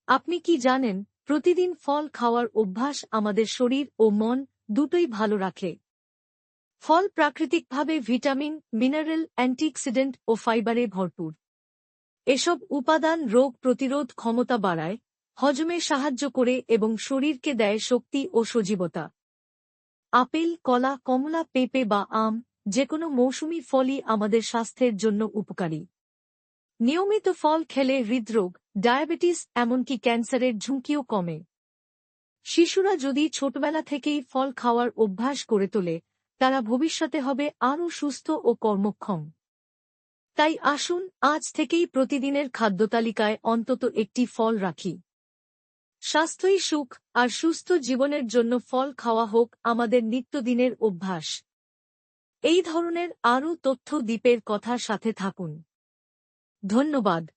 আপনি কি জানেন, প্রতিদিন ফল খাওয়ার অভ্যাস আমাদের শরীর ও মন দুটোই ভালো রাখে। ফল প্রাকৃতিকভাবে ভিটামিন, মিনারেল, অ্যান্টিঅক্সিডেন্ট ও ফাইবারে ভরপুর। এসব উপাদান রোগ প্রতিরোধ ক্ষমতা বাড়ায়, হজমে সাহায্য করে এবং শরীরকে দেয় শক্তি ও সজীবতা। আপেল, কলা, কমলা, পেঁপে বা আম যেকোনো মৌসুমী ফলই আমাদের স্বাস্থ্যের জন্য উপকারী। নিয়মিত ফল খেলে হৃদরোগ, ডায়াবেটিস এমনকি ক্যান্সারের ঝুঁকিও কমে। শিশুরা যদি ছোটবেলা থেকেই ফল খাওয়ার অভ্যাস করে তোলে, তারা ভবিষ্যতে হবে আরও সুস্থ ও কর্মক্ষম। তাই আসুন আজ থেকেই প্রতিদিনের খাদ্যতালিকায় অন্তত একটি ফল রাখি। স্বাস্থ্যই সুখ, আর সুস্থ জীবনের জন্য ফল খাওয়া হোক আমাদের নিত্যদিনের অভ্যাস। এই ধরনের আরও তথ্য দ্বীপের কথার সাথে থাকুন। ধন্যবাদ।